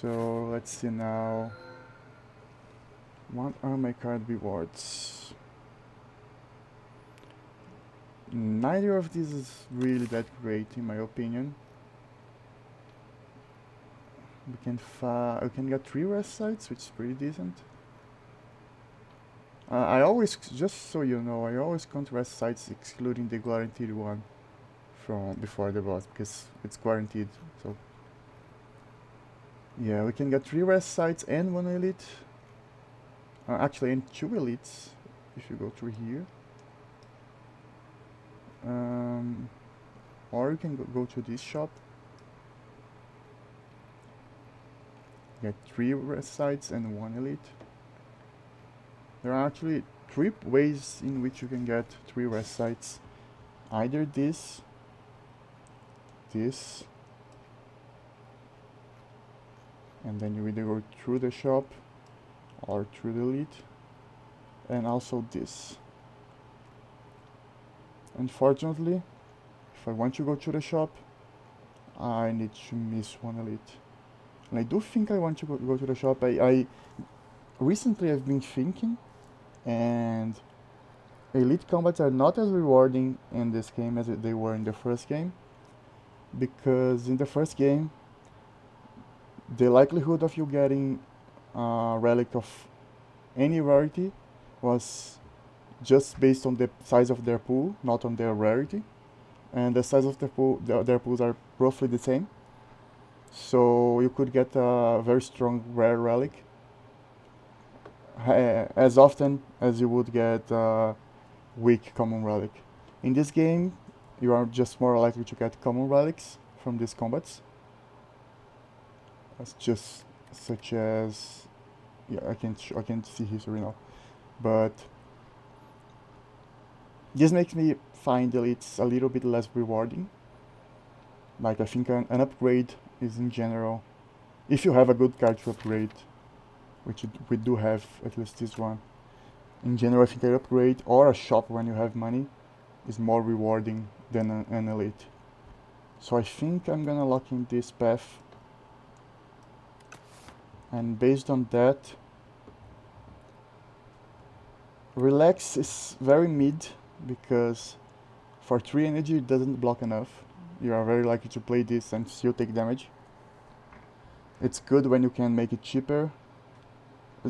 So let's see now. What are my card rewards? Neither of these is really that great in my opinion. We can get 3 rest sites, which is pretty decent. I always, just so you know, I always count rest sites excluding the guaranteed one from before the boss because it's guaranteed. So yeah, we can get 3 rest sites and 1 elite. Actually, and 2 elites if you go through here. Or you can go to this shop. Get 3 rest sites and 1 elite. There are actually 3 ways in which you can get 3 rest sites. Either this, and then you either go through the shop or through the elite, and also this. Unfortunately, if I want to go to the shop, I need to miss 1 elite. And I do think I want to go to the shop. Recently I've been thinking, and elite combats are not as rewarding in this game as they were in the first game, because in the first game the likelihood of you getting a relic of any rarity was just based on the size of their pool, not on their rarity, and the size of the pool, their pools are roughly the same, so you could get a very strong rare relic as often as you would get a weak common relic. In this game, you are just more likely to get common relics from these combats. That's just such as, yeah, I can't see history now, but this makes me find elites a little bit less rewarding. Like I think an upgrade is in general, if you have a good card to upgrade, which we do have at least this one. In general, I think an upgrade or a shop when you have money is more rewarding than an elite. So I think I'm gonna lock in this path, and based on that, relax is very mid because for 3 energy it doesn't block enough. You are very likely to play this and still take damage. It's good when you can make it cheaper.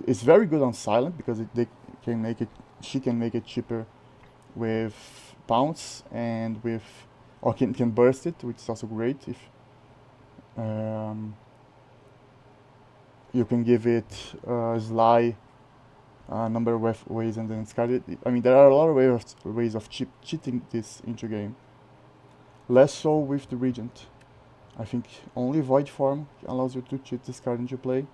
It's very good on silent because she can make it cheaper with pounce and with, or can burst it, which is also great. If you can give it sly number of ways and then discard it. I mean, there are a lot of ways of cheating this into game. Less so with the Regent. I think only Void Form allows you to cheat this card into play.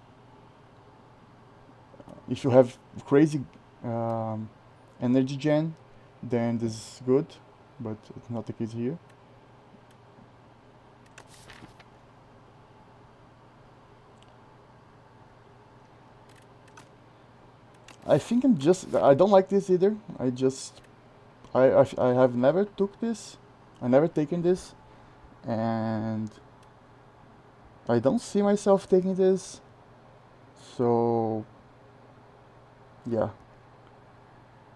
If you have crazy energy gen, then this is good, but it's not the case here. I think I don't like this either. I have never took this. I never taken this, and I don't see myself taking this. So yeah.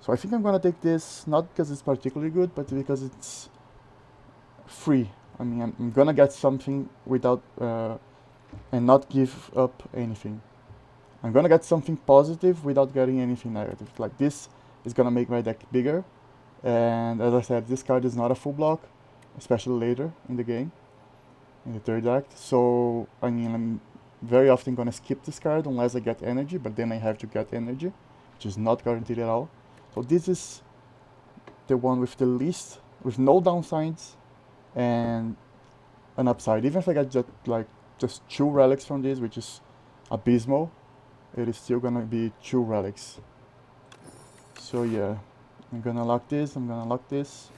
So I think I'm gonna take this, not because it's particularly good, but because it's free. I mean, I'm gonna get something without and not give up anything. I'm gonna get something positive without getting anything negative. Like this is gonna make my deck bigger, and as I said, this card is not a full block, especially later in the game, in the third act. So I mean, I'm very often gonna skip this card unless I get energy, but then I have to get energy, which is not guaranteed at all. So this is the one with the least, with no downsides and an upside. Even if I get just 2 relics from this, which is abysmal, it is still gonna be 2 relics. So yeah, I'm gonna lock this, I'm gonna lock this.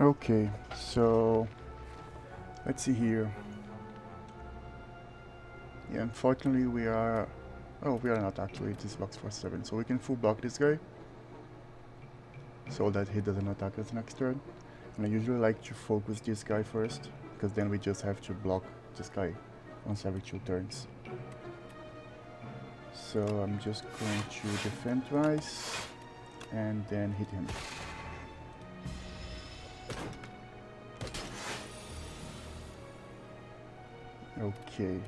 Okay, so let's see here. Yeah, unfortunately we are not actually, this box for 7, so we can full block this guy so that he doesn't attack us next turn. And I usually like to focus this guy first, because then we just have to block this guy once every 2 turns. So I'm just going to defend twice and then hit him. Okay.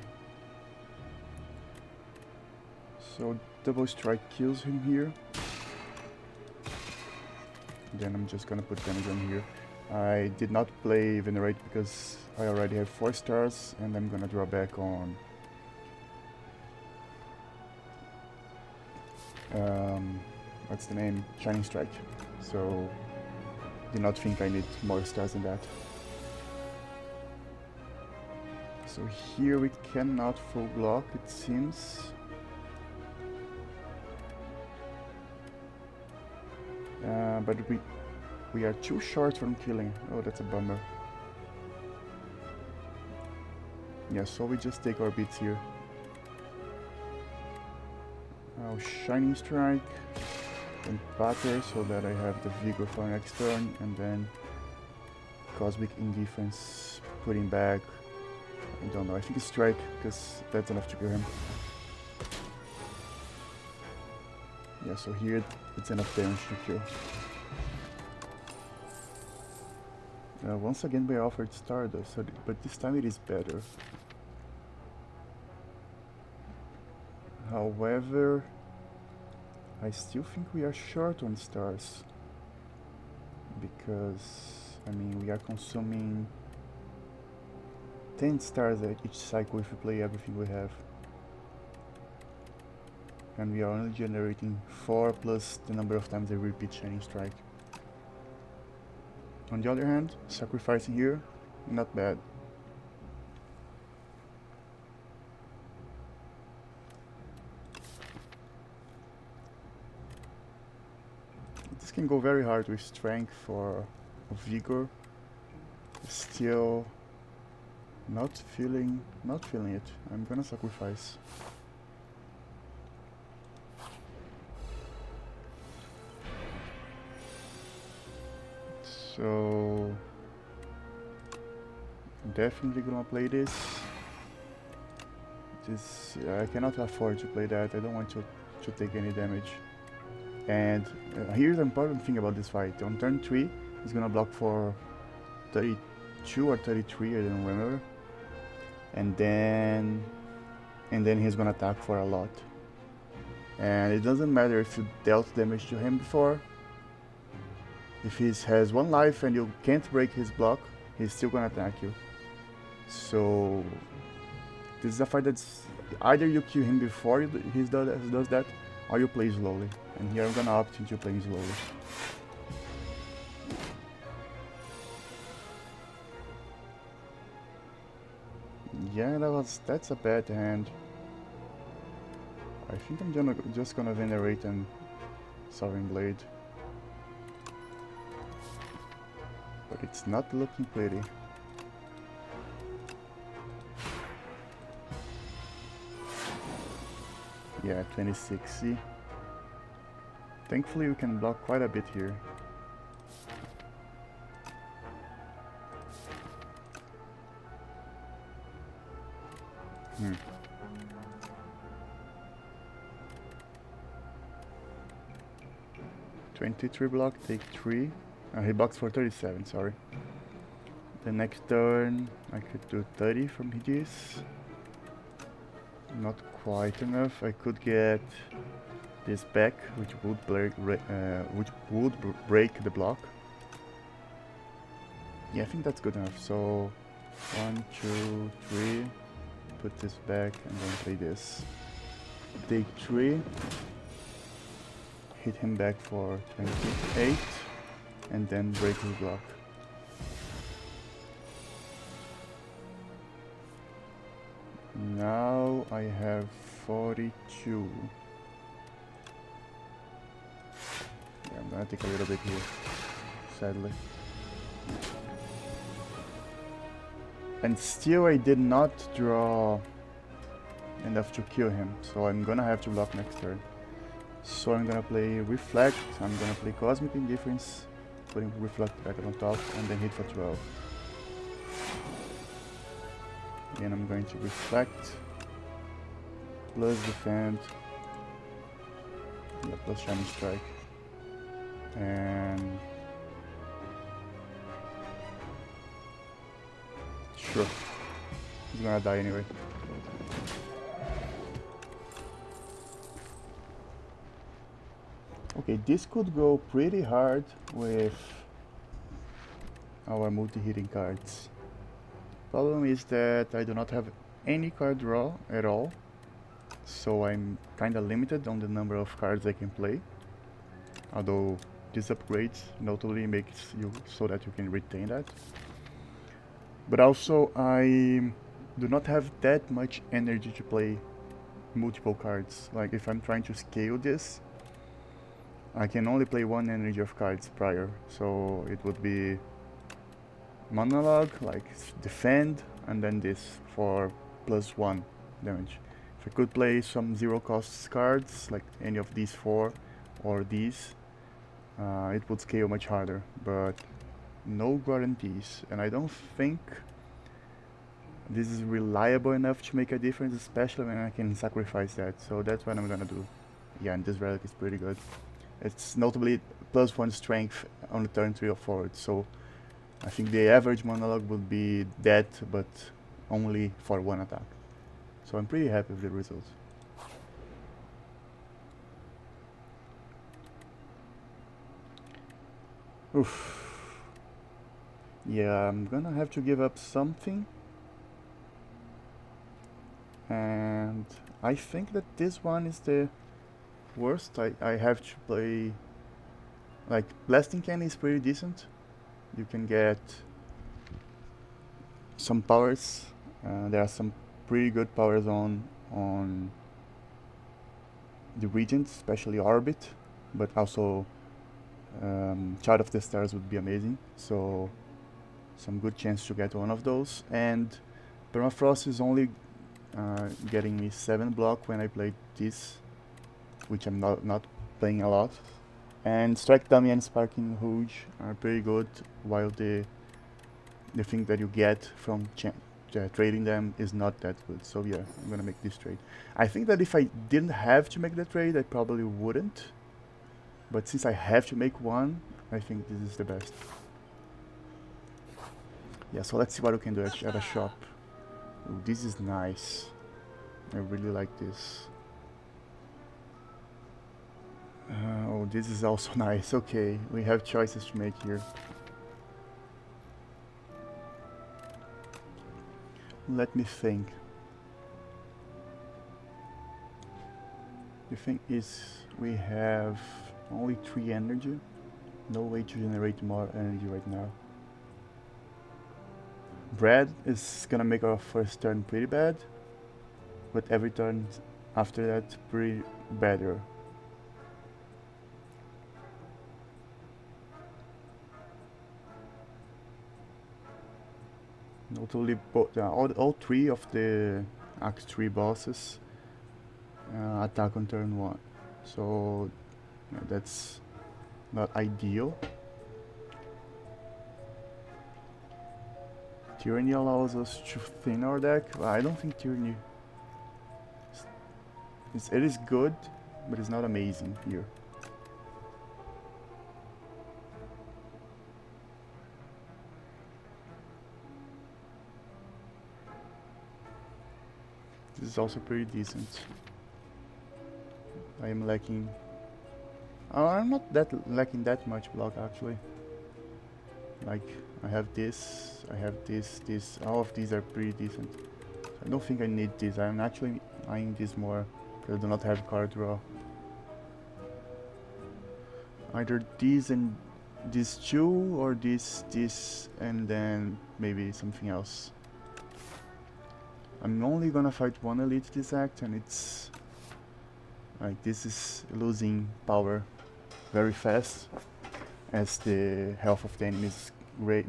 So double strike kills him here. Then I'm just gonna put damage on here. I did not play Venerate because I already have 4 stars and I'm gonna draw back on what's the name? Shining Strike. So did not think I need more stars than that. So here we cannot full block, it seems. But we are too short from killing. Oh, that's a bummer. Yeah, so we just take our beats here. Now Shining Strike and Pater so that I have the Vigor for next turn, and then Cosmic Indifference, putting back. I don't know, I think it's Strike because that's enough to kill him. Yeah, so here it's enough damage to kill. Once again we offered Stardust, but this time it is better. However, I still think we are short on stars. Because, I mean, we are consuming 10 stars at each cycle if we play everything we have. And we are only generating 4 plus the number of times I repeat Shining Strike. On the other hand, sacrificing here, not bad. This can go very hard with Strength or Vigor. Still not feeling it. I'm gonna sacrifice. So definitely gonna play this. I cannot afford to play that. I don't want to take any damage. And here's the important thing about this fight. On turn 3, he's gonna block for 32 or 33, I don't remember. And then he's gonna attack for a lot. And it doesn't matter if you dealt damage to him before. If he has 1 life and you can't break his block, he's still gonna attack you. So this is a fight that's either you kill him before he does that, or you play slowly. And here I'm gonna opt into playing slowly. Yeah, that's a bad hand. I think I'm just gonna Venerate and Sovereign Blade. But it's not looking pretty. Yeah, 26, see? Thankfully we can block quite a bit here. Hmm. $23 block, take 3. He blocks for 37, sorry. The next turn I could do 30 from this. Not quite enough. I could get this back, which would break the block. Yeah, I think that's good enough. So 1, 2, 3. Put this back and then play this. Take 3. Hit him back for 28. And then break his block. Now I have 42. Yeah, I'm gonna take a little bit here, sadly. And still I did not draw enough to kill him, so I'm gonna have to block next turn. So I'm gonna play Reflect, I'm gonna play Cosmic Indifference, putting Reflect back on top, and then hit for 12. and I'm going to reflect, plus defend, yeah, plus shining strike, and sure, he's gonna die anyway. Okay, this could go pretty hard with our multi-hitting cards. Problem is that I do not have any card draw at all, so I'm kinda limited on the number of cards I can play. Although this upgrade notably makes you so that you can retain that. But also I do not have that much energy to play multiple cards. Like if I'm trying to scale this, I can only play one energy of cards prior, so it would be monologue, like defend, and then this for +1 damage. If I could play some zero cost cards, like any of these four or these, it would scale much harder, but no guarantees, and I don't think this is reliable enough to make a difference, especially when I can sacrifice that, so that's what I'm gonna do. Yeah, and this relic is pretty good. It's notably +1 strength on the turn 3 or forward, so I think the average monologue would be that, but only for one attack. So I'm pretty happy with the results. Oof. Yeah, I'm gonna have to give up something. And I think that this one is the worst. I have to play... Like, Blasting Cannon is pretty decent. You can get some powers. There are some pretty good powers on the Regent, especially Orbit, but also Child of the Stars would be amazing. So some good chance to get one of those. And Permafrost is only getting me 7 block when I play this, which I'm not playing a lot. And Strike Dummy and Sparking Rouge are pretty good, while the thing that you get from trading them is not that good. So yeah, I'm gonna make this trade. I think that if I didn't have to make the trade, I probably wouldn't. But since I have to make one, I think this is the best. Yeah, so let's see what we can do at a shop. Ooh, this is nice. I really like this. Oh, this is also nice. Okay, we have choices to make here. Let me think. The thing is, we have only 3 energy. No way to generate more energy right now. Bread is gonna make our first turn pretty bad, but every turn after that pretty better. Notably, all 3 of the Act 3 bosses attack on turn 1, so yeah, that's not ideal. Tyranny allows us to thin our deck. Well, I don't think Tyranny... It is good, but it's not amazing here. This is also pretty decent. I am lacking... I'm not lacking that much block actually. Like, I have this, this, all of these are pretty decent. So I don't think I need this. I'm actually eyeing this more because I do not have card draw. Either these and these 2, or this, and then maybe something else. I'm only gonna fight one elite this act, and it's... Like, this is losing power very fast as the health of the enemies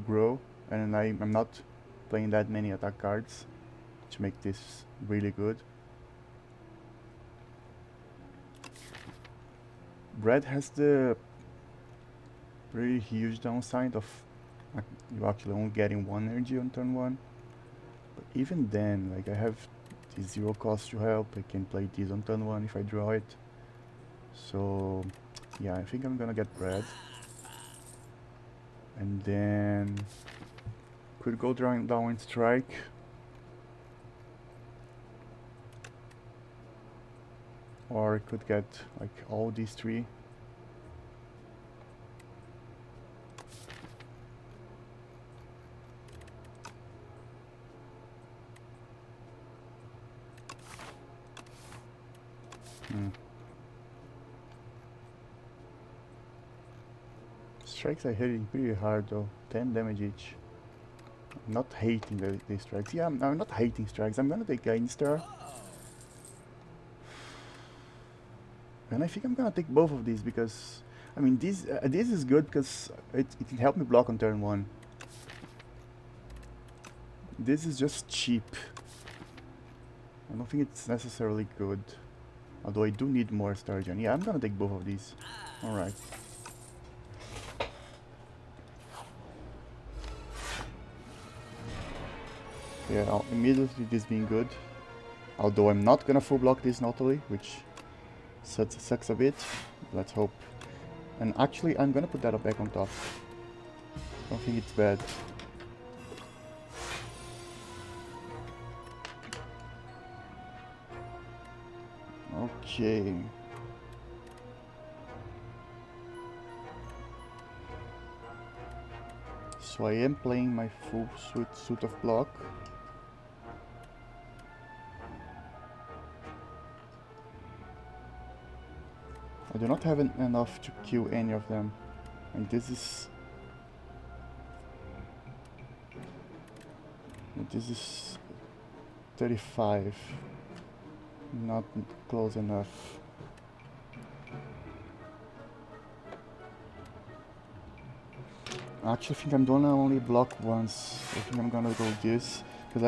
grow, and I'm not playing that many attack cards to make this really good. Bread has the pretty huge downside of you actually only getting 1 energy on turn 1. But even then, like, I have the 0 cost to help. I can play this on turn 1 if I draw it. So yeah, I think I'm gonna get bread. And then could go down and strike. Or I could get like all these 3. Strikes are hitting pretty hard though, 10 damage each. I'm not hating the strikes. Yeah, I'm not hating strikes. I'm gonna take a Instar. And I think I'm gonna take both of these because, I mean, this is good because it can help me block on turn 1. This is just cheap. I don't think it's necessarily good. Although I do need more Star Gen. Yeah, I'm gonna take both of these. Alright. Yeah, immediately this being good. Although I'm not gonna full block this Nautily, which sucks a bit. Let's hope. And actually, I'm gonna put that back on top. Don't think it's bad. Okay. So I am playing my full suit of block. I do not have enough to kill any of them. And this is 35. Not close enough. I actually think I'm gonna only block once. I think I'm gonna go this because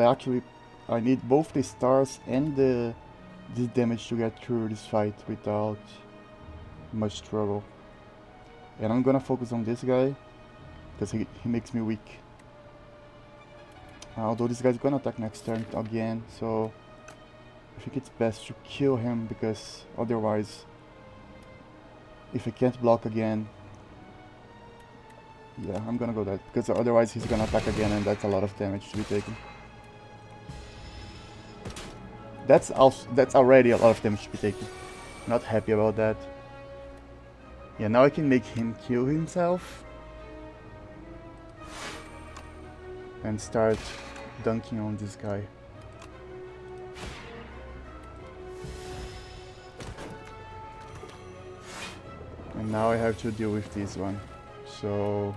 I need both the stars and this damage to get through this fight without much struggle. And I'm gonna focus on this guy because he makes me weak. Although this guy's gonna attack next turn again, so I think it's best to kill him because otherwise, if I can't block again, yeah, I'm gonna go that because otherwise he's gonna attack again and that's a lot of damage to be taken. That's already a lot of damage to be taken. Not happy about that. Yeah, now I can make him kill himself and start dunking on this guy. And now I have to deal with this one. So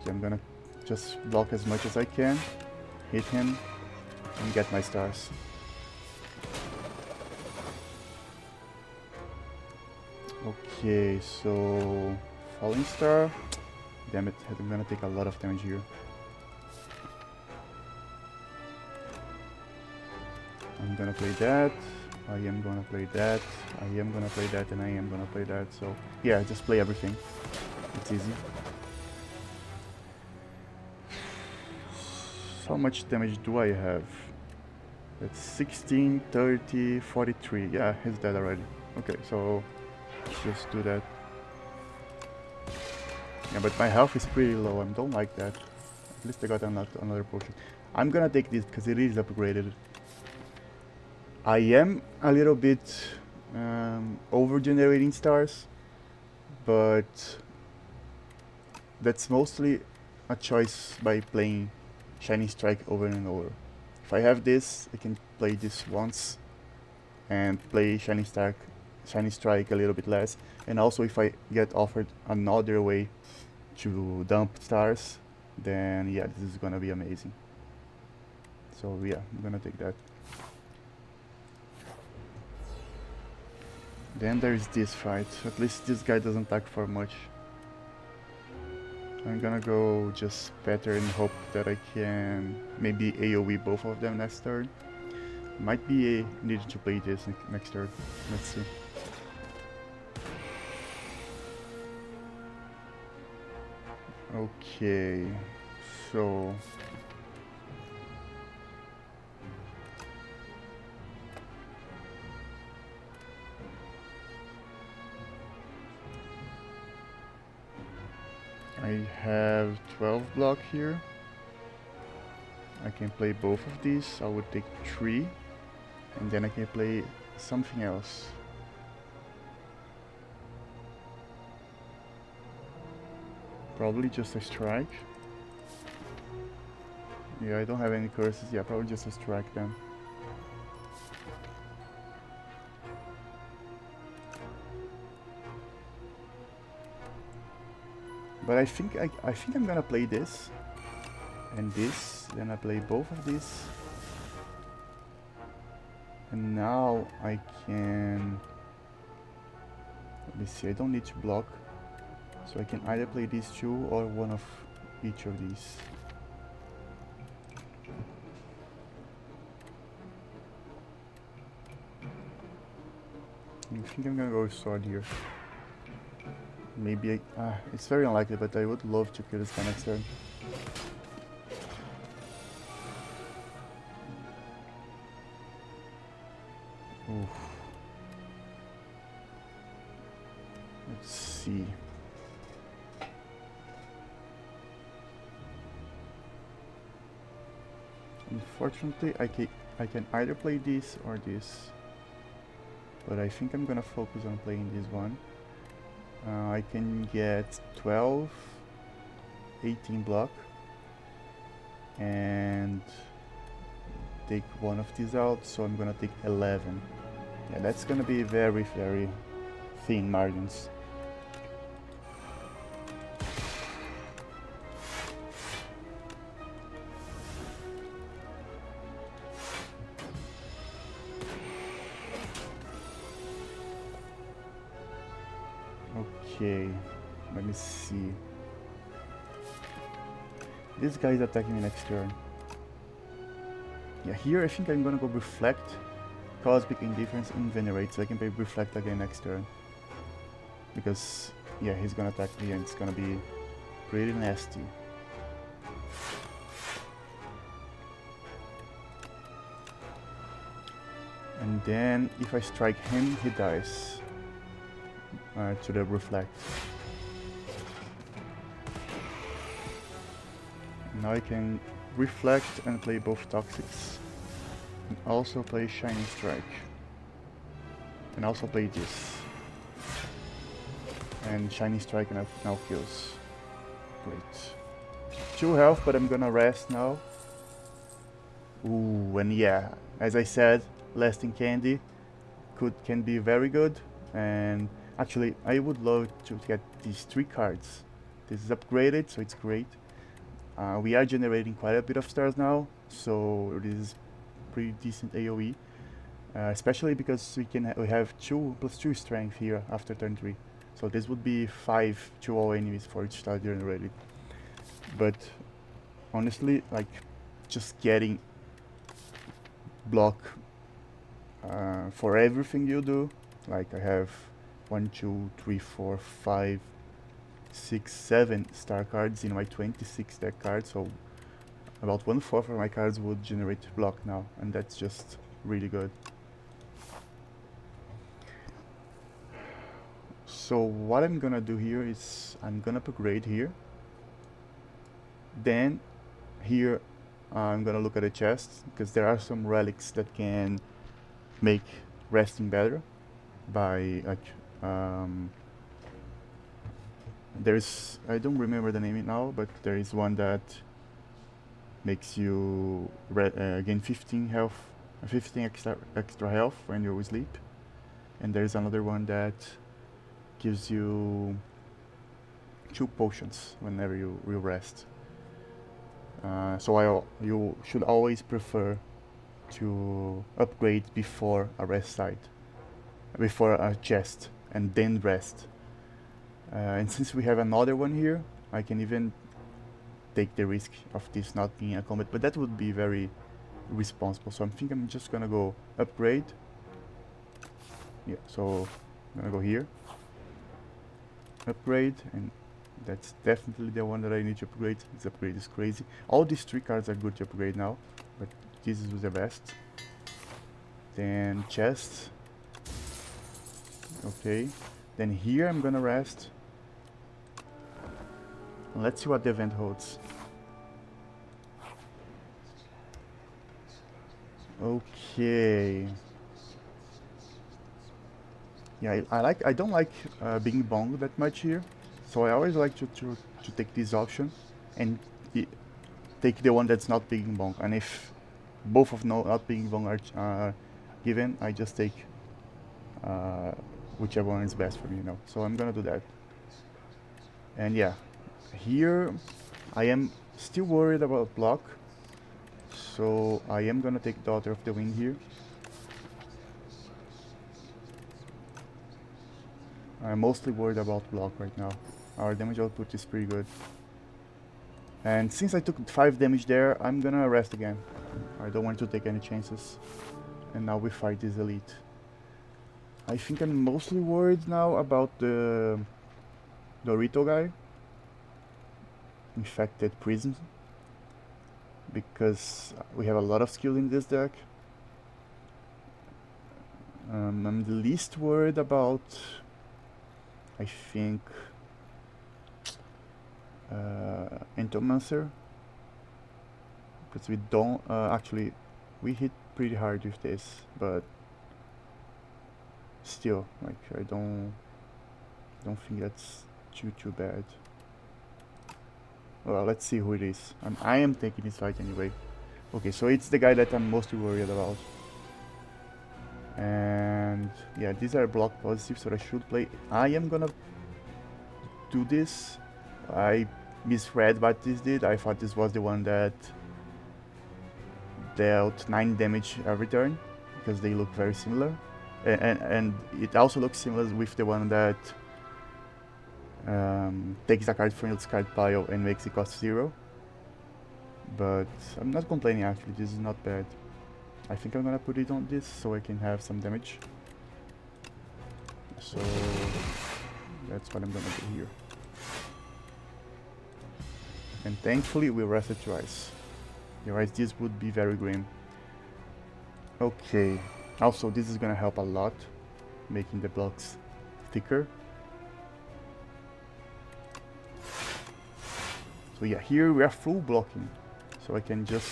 I'm gonna just block as much as I can, hit him, and get my stars. Okay, so Falling Star. Damn it, I'm gonna take a lot of damage here. I'm gonna play that, I am gonna play that, I am gonna play that, and I am gonna play that, so yeah, just play everything. It's easy. How much damage do I have? That's 16, 30, 43. Yeah, he's dead already. Okay, so let's just do that. Yeah, but my health is pretty low. I don't like that. At least I got another potion. I'm gonna take this because it is upgraded. I am a little bit over generating stars, but that's mostly a choice by playing Shining Strike over and over. If I have this, I can play this once and play Shining Strike a little bit less. And also if I get offered another way to dump stars, then yeah, this is gonna be amazing. So yeah, I'm gonna take that. Then there is this fight. At least this guy doesn't attack for much. I'm gonna go just better and hope that I can maybe AoE both of them next turn. Might be needed to play this next turn. Let's see. Okay, so I have 12 block here. I can play both of these. I would take 3, and then I can play something else. Probably just a strike. Yeah, I don't have any curses. Yeah, probably just a strike then. But I think I'm gonna play this and this. Then I play both of these. And now I can. Let me see. I don't need to block, so I can either play these two or one of each of these. I think I'm gonna go with sword here. Maybe it's very unlikely, but I would love to kill this guy next turn. Oof. Let's see. Unfortunately, I can either play this or this, but I think I'm gonna focus on playing this one. I can get 12, 18 block, and take one of these out, so I'm gonna take 11. Yeah, that's gonna be very, very thin margins. Okay, let me see. This guy is attacking me next turn. Yeah, here I think I'm gonna go Reflect, Cosmic Indifference, and Venerate, so I can play Reflect again next turn. Because, yeah, he's gonna attack me and it's gonna be pretty nasty. And then, if I strike him, he dies. To the Reflect. Now I can Reflect and play both Toxics. And also play Shining Strike. And also play this. And Shining Strike now kills. Great. 2 health, but I'm gonna rest now. Ooh, and yeah, as I said, Lasting Candy can be very good. And actually, I would love to get these 3 cards. This is upgraded, so it's great. We are generating quite a bit of stars now, so this is pretty decent AoE. Especially because we have 2+2 strength here after turn 3. So this would be 5 to all enemies for each star generated. But honestly, like, just getting block for everything you do. Like, I have 1, 2, 3, 4, 5, 6, 7 star cards in my 26 deck cards, so about 1/4 of my cards would generate block now, and that's just really good. So what I'm gonna do here is I'm gonna upgrade here. Then here I'm gonna look at the chest, because there are some relics that can make resting better by like there's, I don't remember the name now, but there is one that makes you gain 15 health, 15 extra health when you sleep, and there's another one that gives you 2 potions whenever you rest. So you should always prefer to upgrade before a rest site, before a chest, and then rest. And since we have another one here, I can even take the risk of this not being a combat, but that would be very irresponsible. So I think I'm just gonna go upgrade. Yeah, so I'm gonna go here, upgrade, and that's definitely the one that I need to upgrade. This upgrade is crazy. All these 3 cards are good to upgrade now, but this is the best. Then chest. Okay. Then here I'm gonna rest. Let's see what the event holds. Okay. Yeah, I don't like being bong that much here, so I always like to take this option and take the one that's not being bong. And if both of not being bong are given, I just take whichever one is best for me, you know. So I'm gonna do that. And yeah, here I am still worried about block, so I am gonna take Daughter of the Wind here. I'm mostly worried about block right now. Our damage output is pretty good. And since I took 5 damage there, I'm gonna rest again. I don't want to take any chances. And now we fight this elite. I think I'm mostly worried now about the Dorito guy. Infected Prism. Because we have a lot of skill in this deck. I'm the least worried about, I think, Entomancer, because we don't actually we hit pretty hard with this, but still, like, I don't think that's too bad. Well, let's see who it is. I am taking this fight anyway. Okay, so it's the guy that I'm mostly worried about. And yeah, these are block positive, so I should play. I am gonna do this. I misread what this did. I thought this was the one that dealt 9 damage every turn, because they look very similar. And it also looks similar with the one that takes a card from its card pile and makes it cost 0. But I'm not complaining actually, this is not bad. I think I'm gonna put it on this so I can have some damage. So that's what I'm gonna do here. And thankfully we rested twice. Otherwise this would be very grim. Okay. Also this is gonna help a lot, making the blocks thicker. So yeah, here we are full blocking, so I can just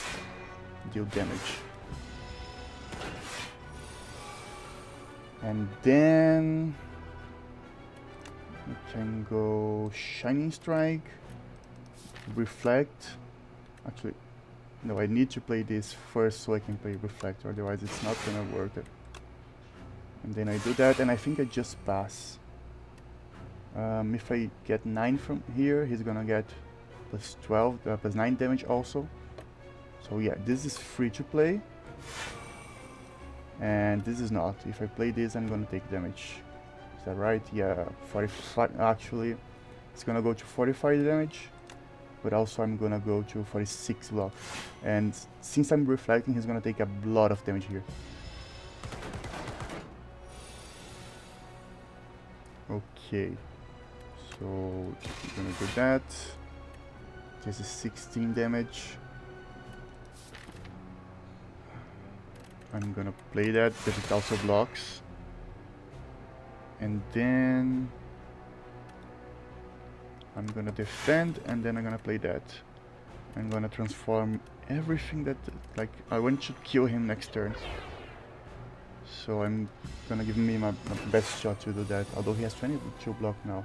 deal damage. And then I can go Shining Strike, Reflect. Actually, no, I need to play this first so I can play Reflect, otherwise it's not gonna work. And then I do that, and I think I just pass. If I get 9 from here, he's gonna get plus 12, plus 9 damage also. So yeah, this is free to play. And this is not. If I play this, I'm gonna take damage. Is that right? Yeah, 45. Actually, it's gonna go to 45 damage. But also I'm gonna go to 46 block. And since I'm reflecting, he's gonna take a lot of damage here. Okay. So I'm gonna do that. This is 16 damage. I'm gonna play that because it also blocks. And then I'm gonna defend, and then I'm gonna play that. I'm gonna transform everything that, like, I want to kill him next turn. So I'm gonna give me my best shot to do that, although he has 22 block now.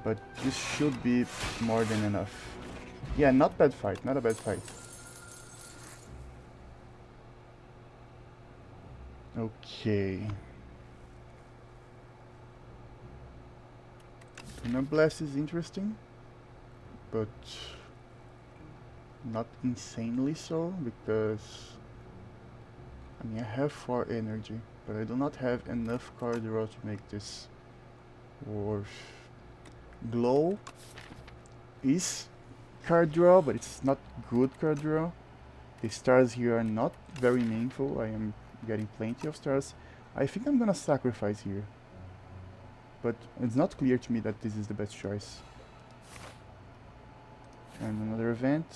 But this should be more than enough. Yeah, not bad fight, not a bad fight. Okay. Tuna Blast is interesting, but not insanely so, because I mean I have 4 energy, but I do not have enough card draw to make this worth. Glow is card draw, but it's not good card draw. The stars here are not very meaningful. I am getting plenty of stars. I think I'm gonna sacrifice here, but it's not clear to me that this is the best choice. And another event.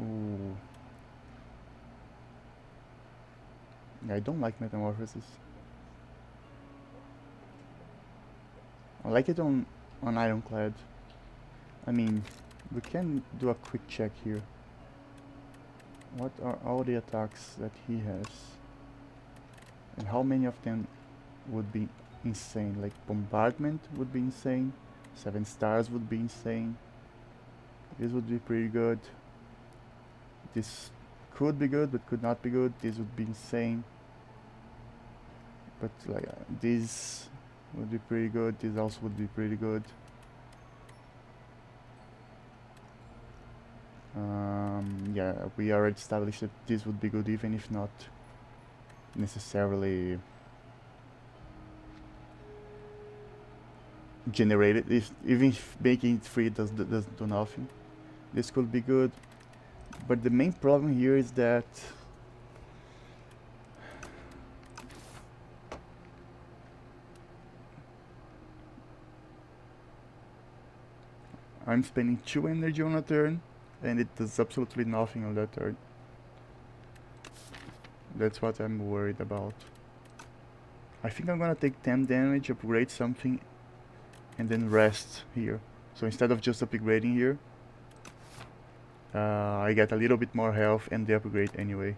Ooh. Yeah, I don't like Metamorphosis. I like it on on Ironclad. I mean, we can do a quick check here. What are all the attacks that he has? And how many of them would be insane? Like bombardment would be insane. 7 stars would be insane. This would be pretty good. This could be good, but could not be good. This would be insane. But like this would be pretty good. This also would be pretty good. Yeah, we already established that this would be good, even if not necessarily generated. Even if making it free doesn't do nothing. This could be good, but the main problem here is that I'm spending 2 energy on a turn, and it does absolutely nothing on that turn. That's what I'm worried about. I think I'm gonna take 10 damage, upgrade something, and then rest here. So instead of just upgrading here, I get a little bit more health and the upgrade anyway.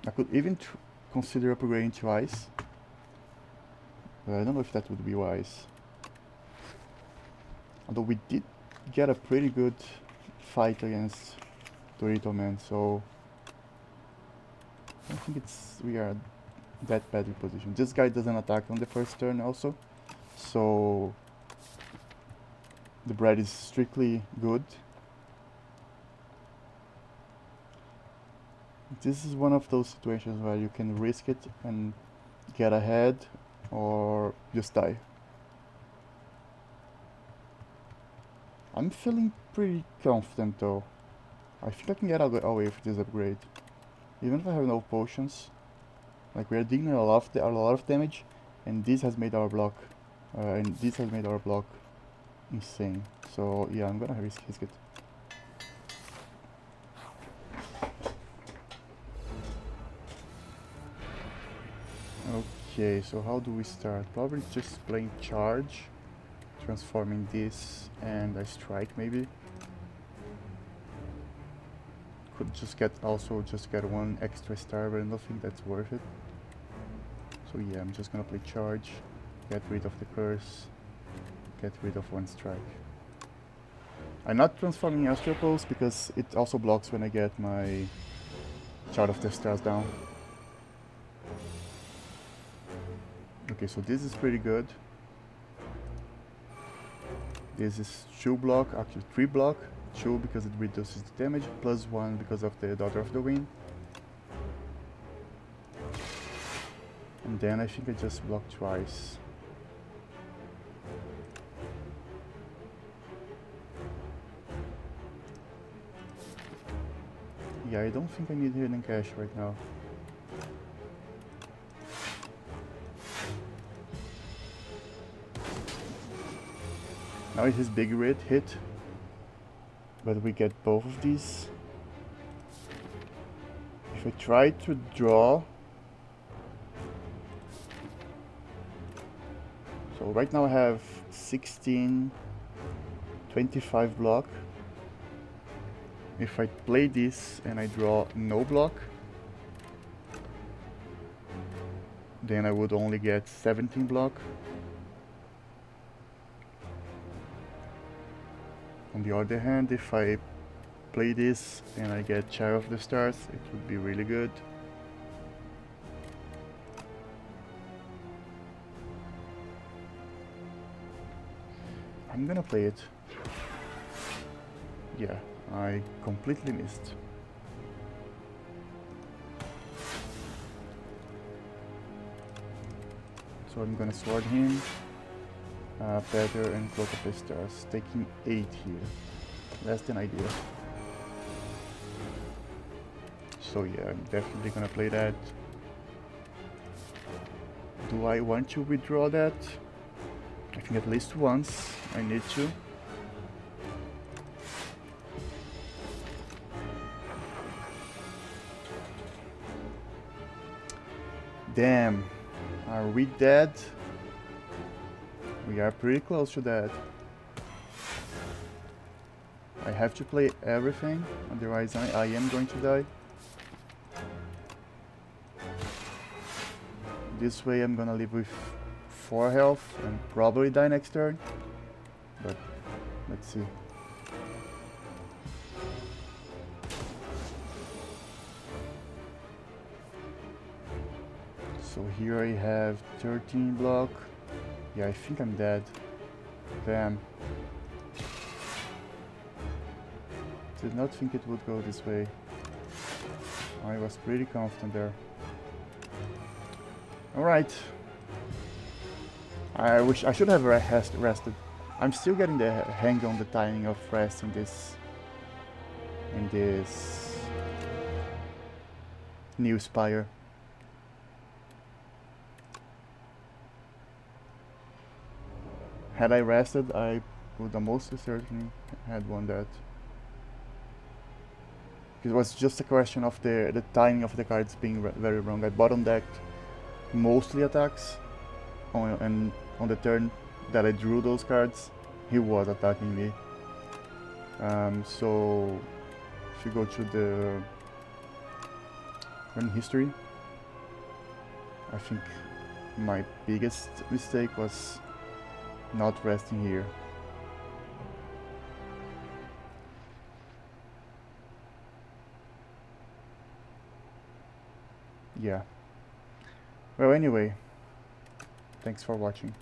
I could even consider upgrading twice, but I don't know if that would be wise. Although we did get a pretty good fight against Dorito Man, so I don't think we are that badly positioned. This guy doesn't attack on the first turn also, so the bread is strictly good. This is one of those situations where you can risk it and get ahead or just die. I'm feeling pretty confident though. I think I can get away with this upgrade. Even if I have no potions. Like, we are dealing a lot of damage, and this has made our block insane. So yeah, I'm gonna risk it. Okay, so how do we start? Probably just playing charge, transforming this and I strike maybe. Could just get 1 extra star, but I don't think that's worth it. So yeah, I'm just gonna play charge, get rid of the curse, get rid of 1 strike. I'm not transforming Astral Pulse because it also blocks when I get my Chart of the Stars down. Okay, so this is pretty good. This is 2 block, actually 3 block. 2 because it reduces the damage, plus 1 because of the Daughter of the Wind. And then I think I just block twice. Yeah, I don't think I need Hidden Cache right now. Now it is big red hit, but we get both of these. If I try to draw, so right now I have 16, 25 block. If I play this and I draw no block, then I would only get 17 block. On the other hand, if I play this and I get Chair of the Stars, it would be really good. I'm gonna play it. Yeah, I completely missed. So I'm gonna sword him, Feather and Cloak of the Stars, taking 8 here. Less than ideal. So yeah, I'm definitely gonna play that. Do I want to withdraw that? I think at least once I need to. Damn, are we dead? We are pretty close to that. I have to play everything, otherwise I am going to die. This way I'm gonna live with 4 health and probably die next turn. But let's see. So here I have 13 block. Yeah, I think I'm dead. Damn. Did not think it would go this way. I was pretty confident there. Alright. I wish I should have rested. I'm still getting the hang on the timing of resting this in this new Spire. Had I rested, I would almost certainly had won that. It was just a question of the timing of the cards being very wrong. I bottom decked mostly attacks, and on the turn that I drew those cards, he was attacking me. So if you go to the run history, I think my biggest mistake was not resting here. Yeah. Well, anyway, thanks for watching.